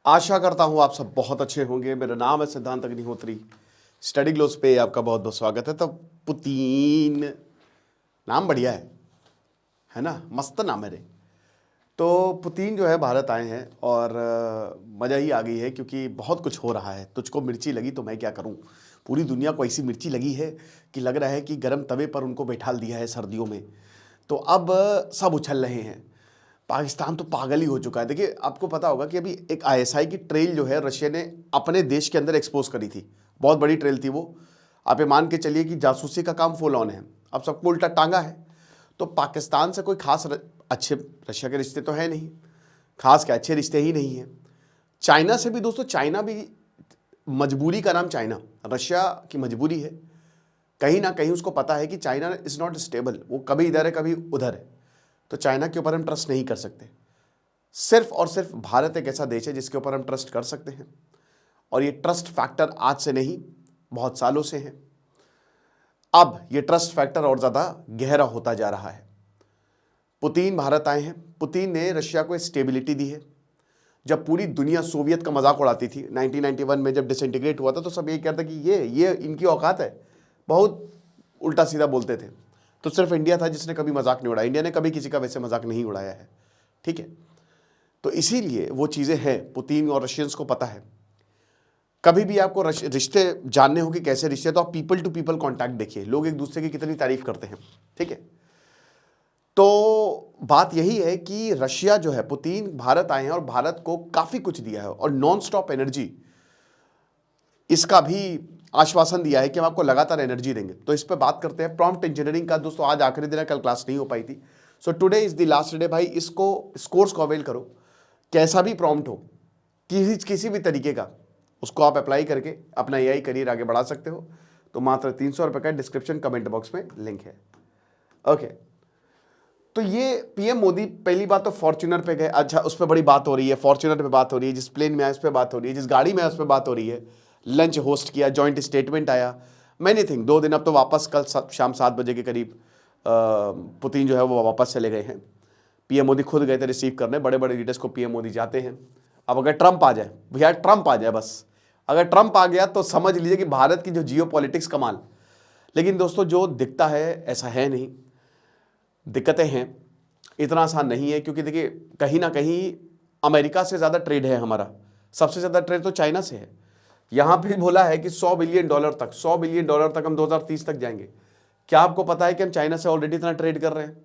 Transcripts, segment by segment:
आशा करता हूँ आप सब बहुत अच्छे होंगे। मेरा नाम है सिद्धांत अग्निहोत्री। स्टडी ग्लोस पे आपका बहुत बहुत स्वागत है। तो पुतीन नाम बढ़िया है ना, मस्त नाम है रे। तो पुतीन जो है भारत आए हैं और मज़ा ही आ गई है क्योंकि बहुत कुछ हो रहा है। तुझको मिर्ची लगी तो मैं क्या करूं। पूरी दुनिया को ऐसी मिर्ची लगी है कि लग रहा है कि गर्म तवे पर उनको बैठाल दिया है सर्दियों में। तो अब सब उछल रहे हैं। पाकिस्तान तो पागल ही हो चुका है। देखिए, आपको पता होगा कि अभी एक आईएसआई की ट्रेल जो है रशिया ने अपने देश के अंदर एक्सपोज करी थी। बहुत बड़ी ट्रेल थी वो। आप ये मान के चलिए कि जासूसी का काम फुल ऑन है। अब सबको उल्टा टांगा है। तो पाकिस्तान से कोई खास अच्छे रशिया के रिश्ते तो है नहीं, खास के अच्छे रिश्ते ही नहीं हैं। चाइना से भी दोस्तों, चाइना भी मजबूरी का नाम चाइना, रशिया की मजबूरी है। कहीं ना कहीं उसको पता है कि चाइना इज़ नॉट स्टेबल, वो कभी इधर है कभी उधर है। तो चाइना के ऊपर हम ट्रस्ट नहीं कर सकते। सिर्फ और सिर्फ भारत एक ऐसा देश है जिसके ऊपर हम ट्रस्ट कर सकते हैं। और ये ट्रस्ट फैक्टर आज से नहीं, बहुत सालों से है। अब ये ट्रस्ट फैक्टर और ज़्यादा गहरा होता जा रहा है। पुतीन भारत आए हैं। पुतीन ने रशिया को स्टेबिलिटी दी है। जब पूरी दुनिया सोवियत का मजाक उड़ाती थी 1991 में, जब डिसइंटीग्रेट हुआ था, तो सब ये कहते कि ये इनकी औकात है। बहुत उल्टा सीधा बोलते थे। तो सिर्फ इंडिया था जिसने कभी मजाक नहीं उड़ाया। इंडिया ने कभी किसी का वैसे मजाक नहीं उड़ाया है, ठीक है। तो इसीलिए वो चीज़ें हैं, पुतीन और रशियंस को पता है। कभी भी आपको रिश्ते जानने हो कि कैसे रिश्ते, तो आप पीपल टू पीपल कांटेक्ट देखिए, लोग एक दूसरे की कितनी तारीफ करते हैं, ठीक है। तो बात यही है कि रशिया जो है, पुतीन भारत आए हैं और भारत को काफ़ी कुछ दिया है और नॉन स्टॉप एनर्जी, इसका भी आश्वासन दिया है कि हम आपको लगातार एनर्जी देंगे। तो इस पर बात करते हैं। प्रॉम्प्ट इंजीनियरिंग का दोस्तों आज आखिरी दिन है, कल क्लास नहीं हो पाई थी। So today is the last day भाई। इसको, इस कोर्स को अवेल करो। कैसा भी प्रॉम्प्ट हो, किसी भी तरीके का, उसको आप अप्लाई करके अपना एआई करियर आगे बढ़ा सकते हो। तो मात्र 300 रुपये का डिस्क्रिप्शन कमेंट बॉक्स में लिंक है। ओके, तो ये पीएम मोदी पहली बात तो फॉर्च्यूनर पे गए। अच्छा, उस पर बड़ी बात हो रही है, फॉर्च्यूनर पे बात हो रही है, जिस प्लेन में आया उस पर बात हो रही है, जिस गाड़ी में आया उस पर बात हो रही है। लंच होस्ट किया, जॉइंट स्टेटमेंट आया, मैनी थिंग। 2 दिन अब तो वापस कल शाम 7 बजे के करीब पुतिन जो है वो वापस चले गए हैं। पीएम मोदी खुद गए थे रिसीव करने। बड़े बड़े लीडर्स को पीएम मोदी जाते हैं। अब अगर ट्रंप आ जाए, भैया ट्रंप आ जाए बस, अगर ट्रंप आ गया तो समझ लीजिए कि भारत की जो जियो पॉलिटिक्स कमाल। लेकिन दोस्तों जो दिखता है ऐसा है नहीं, दिक्कतें हैं, इतना आसान नहीं है। क्योंकि देखिए, कहीं ना कहीं अमेरिका से ज़्यादा ट्रेड है हमारा। सबसे ज़्यादा ट्रेड तो चाइना से है। यहाँ पे बोला है कि $100 बिलियन तक, $100 बिलियन तक हम 2030 तक जाएंगे। क्या आपको पता है कि हम चाइना से ऑलरेडी इतना ट्रेड कर रहे हैं?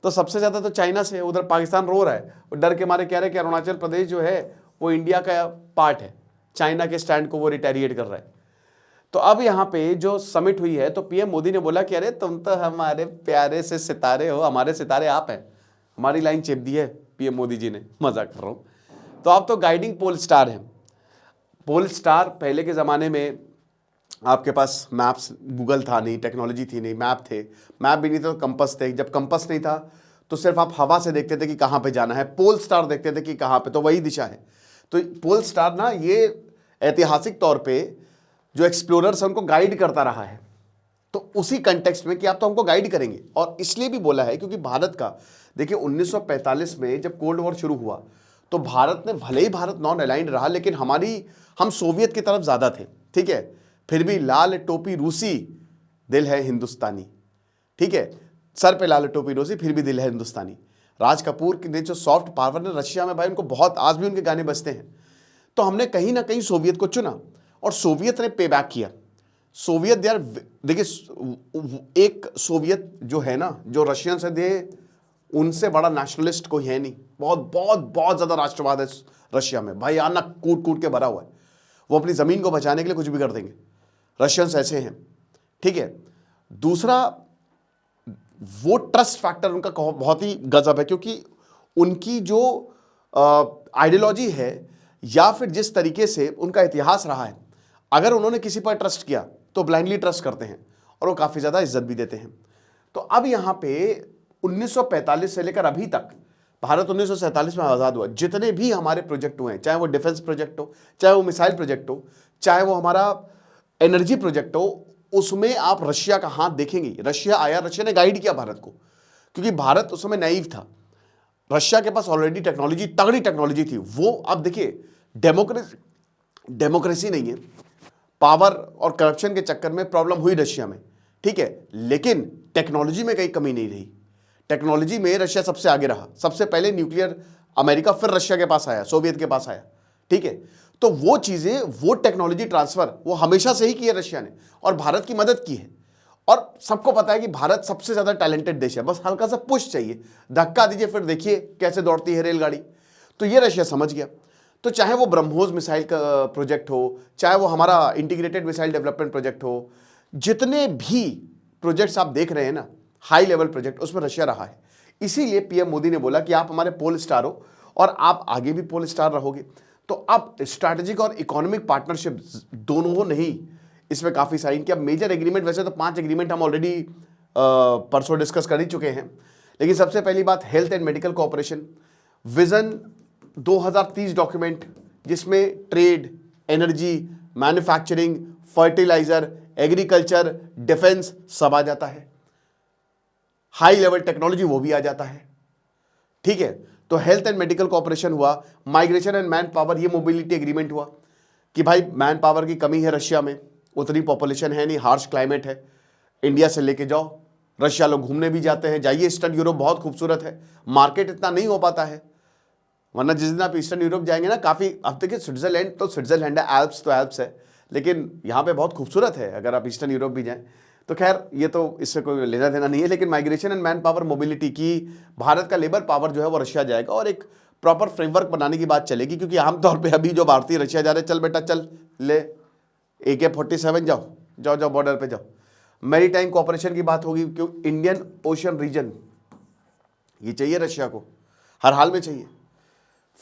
तो सबसे ज़्यादा तो चाइना से है। उधर पाकिस्तान रो रहा है और डर के मारे कह रहे हैं कि अरुणाचल प्रदेश जो है वो इंडिया का पार्ट है। चाइना के स्टैंड को वो रिटेरिएट कर रहा है। तो अब यहाँ पे जो समिट हुई है, तो पीएम मोदी ने बोला कि अरे तुम तो हमारे प्यारे से सितारे हो, हमारे सितारे आप हैं। हमारी लाइन चेप दी है पीएम मोदी जी ने, मजाक कर रहा हूँ। तो आप तो गाइडिंग पोल स्टार हैं। पोल स्टार पहले के ज़माने में आपके पास मैप्स, गूगल था नहीं, टेक्नोलॉजी थी नहीं, मैप थे। मैप भी नहीं था तो कंपस थे। जब कंपस नहीं था तो सिर्फ आप हवा से देखते थे कि कहाँ पे जाना है। पोल स्टार देखते थे कि कहाँ पे, तो वही दिशा है। तो पोल स्टार ना, ये ऐतिहासिक तौर पे जो एक्सप्लोरर्स हैं उनको गाइड करता रहा है। तो उसी कंटेक्स्ट में कि आप तो हमको गाइड करेंगे। और इसलिए भी बोला है क्योंकि भारत का, देखिए 1945 में जब कोल्ड वॉर शुरू हुआ तो भारत ने, भले ही भारत नॉन अलाइंड रहा, लेकिन हम सोवियत की तरफ ज़्यादा थे, ठीक है। फिर भी लाल टोपी रूसी, दिल है हिंदुस्तानी, ठीक है। सर पे लाल टोपी रूसी, फिर भी दिल है हिंदुस्तानी। राज कपूर ने जो सॉफ्ट पावर ने रशिया में, भाई उनको बहुत, आज भी उनके गाने बजते हैं। तो हमने कहीं ना कहीं सोवियत को चुना और सोवियत ने पे बैक किया। सोवियत यार, देखिए एक सोवियत जो है ना, जो रशियन से दे, उनसे बड़ा नेशनलिस्ट कोई है नहीं। बहुत बहुत बहुत ज़्यादा राष्ट्रवाद है रशिया में, भाई आना कूट कूट के भरा हुआ है। वो अपनी ज़मीन को बचाने के लिए कुछ भी कर देंगे। रशियंस ऐसे हैं, ठीक है। दूसरा, वो ट्रस्ट फैक्टर उनका बहुत ही गजब है, क्योंकि उनकी जो आइडियोलॉजी है या फिर जिस तरीके से उनका इतिहास रहा है, अगर उन्होंने किसी पर ट्रस्ट किया तो ब्लाइंडली ट्रस्ट करते हैं और वो काफ़ी ज़्यादा इज्जत भी देते हैं। तो अब यहाँ पे 1945 से लेकर अभी तक, भारत 1947 में आज़ाद हुआ, जितने भी हमारे प्रोजेक्ट हुए हैं, चाहे वो डिफेंस प्रोजेक्ट हो, चाहे वो मिसाइल प्रोजेक्ट हो, चाहे वो हमारा एनर्जी प्रोजेक्ट हो, उसमें आप रशिया का हाथ देखेंगे। रशिया आया, रशिया ने गाइड किया भारत को, क्योंकि भारत उस समय नाइव था। रशिया के पास ऑलरेडी टेक्नोलॉजी, तगड़ी टेक्नोलॉजी थी। वो अब देखिए, डेमोक्रेसी डेमोक्रेसी नहीं है, पावर और करप्शन के चक्कर में प्रॉब्लम हुई रशिया में, ठीक है, लेकिन टेक्नोलॉजी में कहीं कमी नहीं रही। टेक्नोलॉजी में रशिया सबसे आगे रहा, सबसे पहले न्यूक्लियर अमेरिका, फिर रशिया के पास आया, सोवियत के पास आया, ठीक है। तो वो चीजें, वो टेक्नोलॉजी ट्रांसफर वो हमेशा से ही की है रशिया ने, और भारत की मदद की है। और सबको पता है कि भारत सबसे ज्यादा टैलेंटेड देश है, बस हल्का सा पुश चाहिए, धक्का दीजिए, फिर देखिए कैसे दौड़ती है रेलगाड़ी। तो ये रशिया समझ गया। तो चाहे वो ब्रह्मोस मिसाइल का प्रोजेक्ट हो, चाहे वो हमारा इंटीग्रेटेड मिसाइल डेवलपमेंट प्रोजेक्ट हो, जितने भी प्रोजेक्ट्स आप देख रहे हैं ना, हाई लेवल प्रोजेक्ट, उसमें रशिया रहा है। इसीलिए पीएम मोदी ने बोला कि आप हमारे पोल स्टार हो और आप आगे भी पोल स्टार रहोगे। तो अब स्ट्रैटेजिक और इकोनॉमिक पार्टनरशिप दोनों ने ही इसमें काफी साइन किया। मेजर एग्रीमेंट, वैसे तो 5 एग्रीमेंट हम ऑलरेडी परसों डिस्कस कर ही चुके हैं, लेकिन सबसे पहली बात health and medical cooperation, vision 2030 document, जिसमें trade, energy, manufacturing, fertiliser, agriculture, defence सब आ जाता है। हाई लेवल टेक्नोलॉजी वो भी आ जाता है, ठीक है। तो हेल्थ एंड मेडिकल कोऑपरेशन हुआ, माइग्रेशन एंड मैन पावर, ये मोबिलिटी एग्रीमेंट हुआ कि भाई मैन पावर की कमी है रशिया में, उतनी पॉपुलेशन है नहीं, हार्श क्लाइमेट है, इंडिया से लेके जाओ। रशिया लोग घूमने भी जाते हैं, जाइए ईस्टर्न यूरोप बहुत खूबसूरत है, मार्केट इतना नहीं हो पाता है, वरना जिस दिन आप ईस्टर्न यूरोप जाएंगे ना, काफ़ी, अब देखिए स्विट्जरलैंड तो स्विट्जरलैंड है, एल्प्स तो एल्प्स है, लेकिन यहाँ पे बहुत खूबसूरत है अगर आप ईस्टर्न यूरोप भी जाएं। तो खैर ये तो इससे कोई लेना देना नहीं है, लेकिन migration and man power mobility की भारत का लेबर पावर जो है वो रशिया जाएगा, और एक प्रॉपर फ्रेमवर्क बनाने की बात चलेगी। क्योंकि आमतौर पर अभी जो भारतीय रशिया जा रहे हैं, चल बेटा चल ले AK-47 जाओ जाओ जाओ बॉर्डर पे जाओ। मैरी टाइम कोऑपरेशन की बात होगी, क्योंकि इंडियन ओशन रीजन ये चाहिए रशिया को, हर हाल में चाहिए।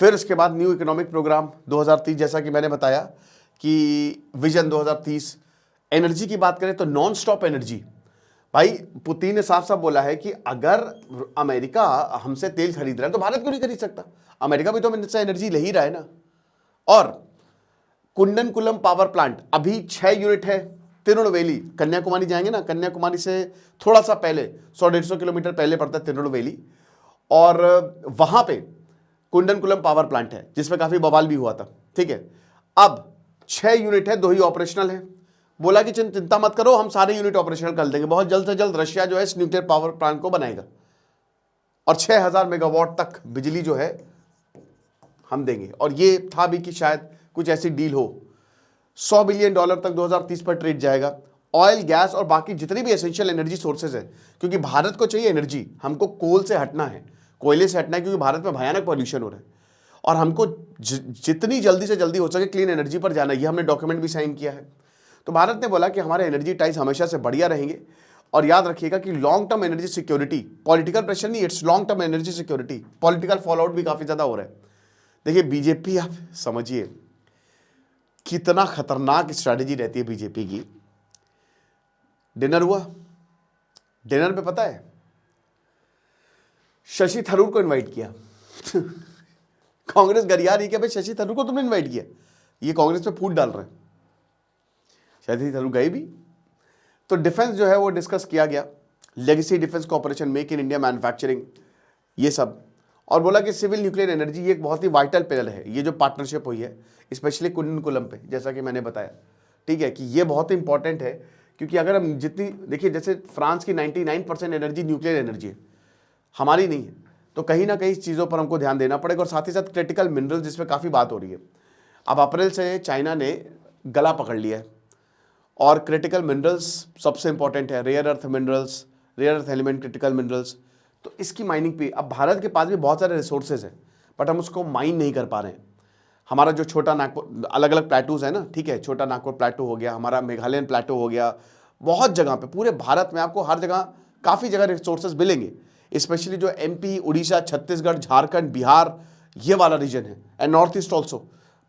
फिर उसके बाद न्यू इकोनॉमिक प्रोग्राम 2030, जैसा कि मैंने बताया कि विजन 2030। एनर्जी की बात करें तो नॉन स्टॉप एनर्जी, भाई पुतिन ने साफ साफ बोला है कि अगर अमेरिका हमसे तेल खरीद रहा है तो भारत क्यों नहीं खरीद सकता, अमेरिका भी तो हमसे एनर्जी ले ही रहा है ना। और कुंडनकुलम पावर प्लांट अभी 6 यूनिट है, तिरुनेलवेली, कन्याकुमारी जाएंगे ना, कन्याकुमारी से थोड़ा सा पहले 100-150 किलोमीटर पहले पड़ता है तिरुनेलवेली, और वहां पे कुंडनकुलम पावर प्लांट है, जिसमें काफी बवाल भी हुआ था, ठीक है। अब 6 यूनिट है, 2 ही ऑपरेशनल है। बोला कि चिंता मत करो, हम सारे यूनिट ऑपरेशनल कर देंगे, बहुत जल्द से जल्द रशिया जो है इस न्यूक्लियर पावर प्लांट को बनाएगा, और 6000 मेगावाट तक बिजली जो है हम देंगे। और ये था भी कि शायद कुछ ऐसी डील हो। $100 बिलियन तक 2030 पर ट्रेड जाएगा। ऑयल, गैस और बाकी जितनी भी एसेंशियल एनर्जी सोर्सेज है, क्योंकि भारत को चाहिए एनर्जी, हमको कोल से हटना है, कोयले से हटना है, क्योंकि भारत में भयानक पॉल्यूशन हो रहा है, और हमको जितनी जल्दी से जल्दी हो सके क्लीन एनर्जी पर जाना है। ये हमने डॉक्यूमेंट भी साइन किया है। तो भारत ने बोला कि हमारे एनर्जी टाइज हमेशा से बढ़िया रहेंगे, और याद रखिएगा कि long term energy security, political pressure नहीं, it's long term energy security. Political fallout भी काफी ज्यादा हो रहा है। देखिए बीजेपी, आप समझिए कितना खतरनाक स्ट्रैटेजी रहती है बीजेपी की। डिनर हुआ, डिनर पे पता है शशि थरूर को इनवाइट किया। कांग्रेस गरिया रही कि भाई शशि थरूर को तुमने इनवाइट किया, ये कांग्रेस पे फूट डाल रहे हैं। शशि थरूर गए भी। तो डिफेंस जो है वो डिस्कस किया गया, legacy defence corporation, make in India manufacturing, ये सब। और बोला कि सिविल न्यूक्लियर एनर्जी ये एक बहुत ही वाइटल पिलर है, ये जो पार्टनरशिप हुई है स्पेशली कुंडनकुलम पे, जैसा कि मैंने बताया, ठीक है, कि ये बहुत इंपॉर्टेंट है। क्योंकि अगर हम जितनी देखिए, जैसे फ्रांस की 99% एनर्जी न्यूक्लियर एनर्जी है, हमारी नहीं है, तो कहीं ना कहीं इस चीज़ों पर हमको ध्यान देना पड़ेगा। और साथ ही साथ क्रिटिकल मिनरल, जिसमें काफ़ी बात हो रही है। अब अप्रैल से चाइना ने गला पकड़ लिया है, और क्रिटिकल मिनरल्स सबसे इंपॉर्टेंट है, rare earth minerals, rare earth element, critical minerals. तो इसकी माइनिंग पे अब भारत के पास भी बहुत सारे रिसोर्सेज हैं, बट हम उसको माइन नहीं कर पा रहे हैं। हमारा जो छोटा नागपुर, अलग अलग प्लेटूज है ना, ठीक है, छोटा नागपुर प्लेटू हो गया, हमारा मेघालयन प्लेटू हो गया, बहुत जगह पे, पूरे भारत में आपको हर जगह काफ़ी जगह रिसोर्सेज मिलेंगे। स्पेशली जो MP, उड़ीसा, छत्तीसगढ़, झारखंड, बिहार, ये वाला रीजन है, and north east also,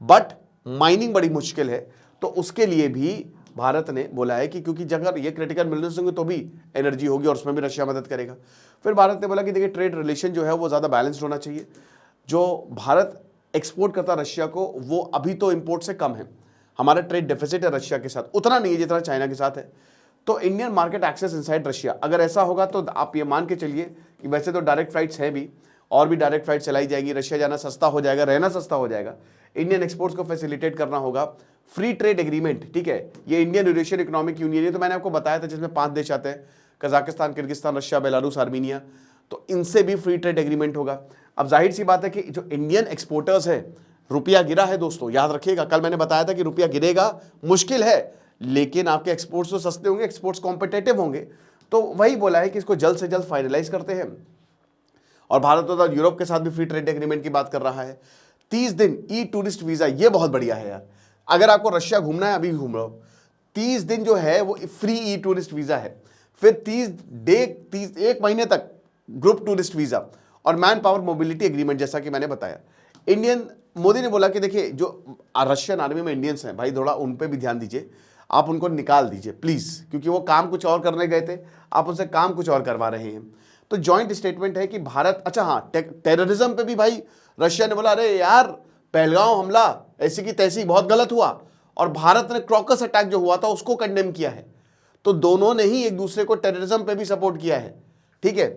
but mining बड़ी मुश्किल है। तो उसके लिए भी भारत ने बोला है कि क्योंकि अगर ये क्रिटिकल मिनरल्स होंगे तो भी एनर्जी होगी, और उसमें भी रशिया मदद करेगा। फिर भारत ने बोला कि देखिए ट्रेड रिलेशन जो है वो ज़्यादा बैलेंस्ड होना चाहिए। जो भारत एक्सपोर्ट करता रशिया को, वो अभी तो इंपोर्ट से कम है, हमारा ट्रेड डेफिसिट है रशिया के साथ, उतना नहीं है जितना चाइना के साथ है। तो Indian market access inside Russia, अगर ऐसा होगा तो आप ये मान के चलिए कि वैसे तो डायरेक्ट फ्लाइट्स हैं भी, और भी डायरेक्ट फ्लाइट चलाई जाएगी, रशिया जाना सस्ता हो जाएगा, रहना सस्ता हो जाएगा, इंडियन एक्सपोर्ट्स को फैसिलिटेट करना होगा, फ्री ट्रेड एग्रीमेंट, ठीक है, ये इंडियन यूरेशियन इकोनॉमिक यूनियन है, तो मैंने आपको बताया था जिसमें 5 देश आते हैं, Kazakhstan, Kyrgyzstan, Russia, Belarus, Armenia, तो इनसे भी फ्री ट्रेड एग्रीमेंट होगा। अब जाहिर सी बात है कि जो इंडियन एक्सपोर्टर्स है, रुपया गिरा है दोस्तों, याद रखिएगा, कल मैंने बताया था कि रुपया गिरेगा, मुश्किल है, लेकिन आपके एक्सपोर्ट्स तो सस्ते होंगे, एक्सपोर्ट्स कॉम्पिटेटिव होंगे, तो वही बोला है कि इसको जल्द से जल्द फाइनलाइज करते हैं। और भारत तो यूरोप के साथ भी फ्री ट्रेड एग्रीमेंट की बात कर रहा है। 30 दिन ई टूरिस्ट वीजा, ये बहुत बढ़िया है यार, अगर आपको रशिया घूमना है अभी घूम लो, 30 दिन जो है वो फ्री ई टूरिस्ट वीजा है, फिर 1 महीने तक ग्रुप टूरिस्ट वीजा और मैन पावर मोबिलिटी एग्रीमेंट, जैसा कि मैंने बताया। इंडियन मोदी ने बोला कि देखिए जो रशियन आर्मी में इंडियंस हैं भाई, थोड़ा उन पे भी ध्यान दीजिए, आप उनको निकाल दीजिए प्लीज, क्योंकि वो काम कुछ और करने गए थे, आप उनसे काम कुछ और करवा रहे हैं। तो जॉइंट स्टेटमेंट है कि भारत, अच्छा हाँ, टेररिज्म पे भी भाई रशिया ने बोला अरे यार पहलगांव हमला ऐसी की तैसी बहुत गलत हुआ, और भारत ने क्रॉकस अटैक जो हुआ था उसको कंडेम किया है, तो दोनों ने ही एक दूसरे को टेररिज्म पे भी सपोर्ट किया है, ठीक है।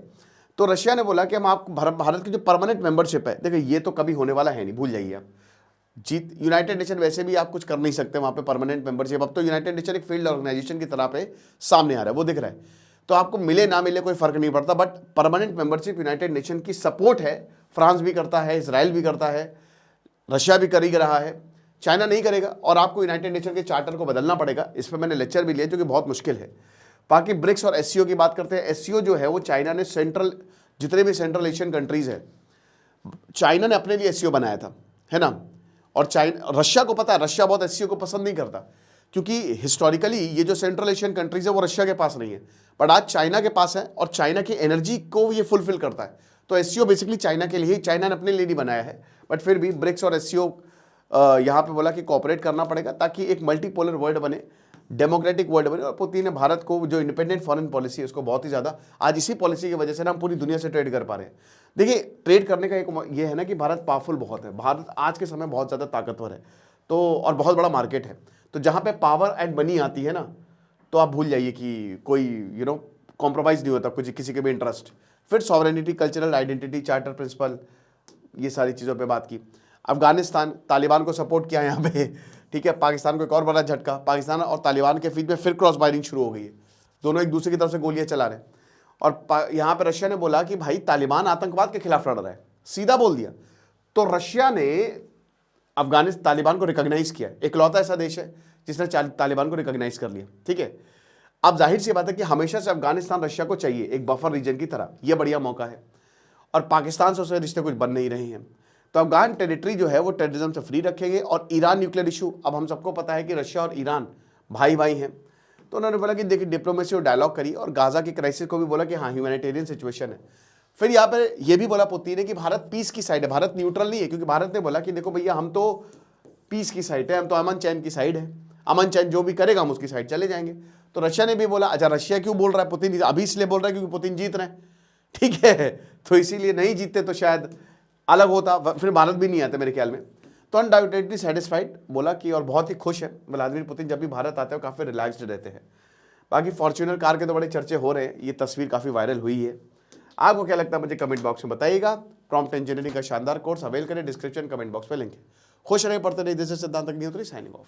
तो रशिया ने बोला कि हम आपको भारत की जो परमानेंट मेंबरशिप है, देखिए ये तो कभी होने वाला है नहीं, भूल जाइए आप, जीत यूनाइटेड नेशन वैसे भी आप कुछ कर नहीं सकते वहां पे परमानेंट मेंबरशिप, अब तो यूनाइटेड नेशन एक फील्ड ऑर्गेनाइजेशन की तरह पे सामने आ रहा है, वो दिख रहा है, तो आपको मिले ना मिले कोई फर्क नहीं पड़ता, but permanent membership United nation की सपोर्ट है, फ्रांस भी करता है, इसराइल भी करता है, रशिया भी कर ही रहा है, चाइना नहीं करेगा, और आपको यूनाइटेड नेशन के चार्टर को बदलना पड़ेगा, इस पर मैंने लेक्चर भी लिया जो कि बहुत मुश्किल है। बाकी ब्रिक्स और एससीओ की बात करते हैं, एससीओ जो है वो चाइना ने जितने भी सेंट्रल एशियन कंट्रीज है, चाइना ने अपने लिए एससीओ बनाया था, है ना, और चाइना, रशिया को पता है, रशिया बहुत एससीओ को पसंद नहीं करता, क्योंकि हिस्टोरिकली ये जो सेंट्रल एशियन कंट्रीज है वो रशिया के पास नहीं है, बट आज चाइना के पास है, और चाइना की एनर्जी को ये फुलफिल करता है, तो एससीओ बेसिकली चाइना के लिए, चाइना ने अपने लिए नहीं बनाया है, बट फिर भी ब्रिक्स और एससीओ यहाँ पे बोला कि कोऑपरेट करना पड़ेगा ताकि एक मल्टीपोलर वर्ल्ड बने, डेमोक्रेटिक वर्ल्ड बने। और पुतिन ने भारत को जो इंडिपेंडेंट फॉरेन पॉलिसी है उसको बहुत ही ज़्यादा, आज इसी पॉलिसी की वजह से ना हम पूरी दुनिया से ट्रेड कर पा रहे हैं। देखिए ट्रेड करने का एक ये है ना कि भारत पावरफुल बहुत है, भारत आज के समय बहुत ज़्यादा ताकतवर है, तो और बहुत बड़ा मार्केट है, तो जहाँ पे पावर एंड मनी आती है ना, तो आप भूल जाइए कि कोई कॉम्प्रोमाइज़ नहीं होता कुछ किसी के भी इंटरेस्ट। फिर sovereignty, cultural identity, charter principal, ये सारी चीज़ों पे बात की। अफगानिस्तान, तालिबान को सपोर्ट किया यहाँ पे, ठीक है। पाकिस्तान को एक और बड़ा झटका, पाकिस्तान और तालिबान के बीच में फिर क्रॉस फायरिंग शुरू हो गई है, दोनों एक दूसरे की तरफ से गोलियां चला रहे हैं, और यहाँ पे रशिया ने बोला कि भाई तालिबान आतंकवाद के खिलाफ लड़ रहा है, सीधा बोल दिया। तो रशिया ने अफगानिस्तान, तालिबान को रिकॉग्नाइज किया, इकलौता ऐसा देश है जिसने तालिबान को रिकॉग्नाइज कर लिया, ठीक है। अब जाहिर सी बात है कि हमेशा से अफगानिस्तान रशिया को चाहिए एक बफर रीजन की तरह, यह बढ़िया मौका है, और पाकिस्तान से उसके रिश्ते कुछ बन नहीं रहे हैं, तो अफगान टेरिटरी जो है वो टेररिज्म से फ्री रखेंगे। और ईरान न्यूक्लियर इशू, अब हम सबको पता है कि रशिया और ईरान भाई भाई हैं, तो उन्होंने बोला कि देखिए डिप्लोमेसी और डायलॉग करिए, और गाजा की क्राइसिस को भी बोला कि हाँ ह्यूमैनिटेरियन सिचुएशन है। फिर यहाँ पर यह भी बोला पुतिन ने कि भारत पीस की साइड है, भारत न्यूट्रल नहीं है, क्योंकि भारत ने बोला कि देखो भैया हम तो पीस की साइड है, हम तो अमन चैन की साइड है, अमन चैन जो भी करेगा हम उसकी साइड चले जाएंगे। तो रशिया ने भी बोला, अच्छा रशिया क्यों बोल रहा है पुतिन, अभी इसलिए बोल रहा है क्योंकि पुतिन जीत रहे हैं, ठीक है, तो इसीलिए, नहीं जीतते तो शायद अलग होता, फिर भारत भी नहीं आते मेरे ख्याल में। तो अनडाउटेडली सेटिस्फाइड बोला कि, और बहुत ही खुश है व्लादिमीर पुतिन, जब भी भारत आते हैं काफ़ी रिलैक्स्ड रहते हैं। बाकी फॉर्च्यूनर कार के तो बड़े चर्चे हो रहे हैं, ये तस्वीर काफ़ी वायरल हुई है, आपको क्या लगता है मुझे कमेंट बॉक्स में बताइएगा। प्रॉम्प्ट इंजीनियरिंग का शानदार कोर्स अवेल करें, डिस्क्रिप्शन कमेंट बॉक्स में लिंक है। खुश रहे, पढ़ते रहिए, दिस इज सिद्धांत अग्निहोत्री साइनिंग ऑफ।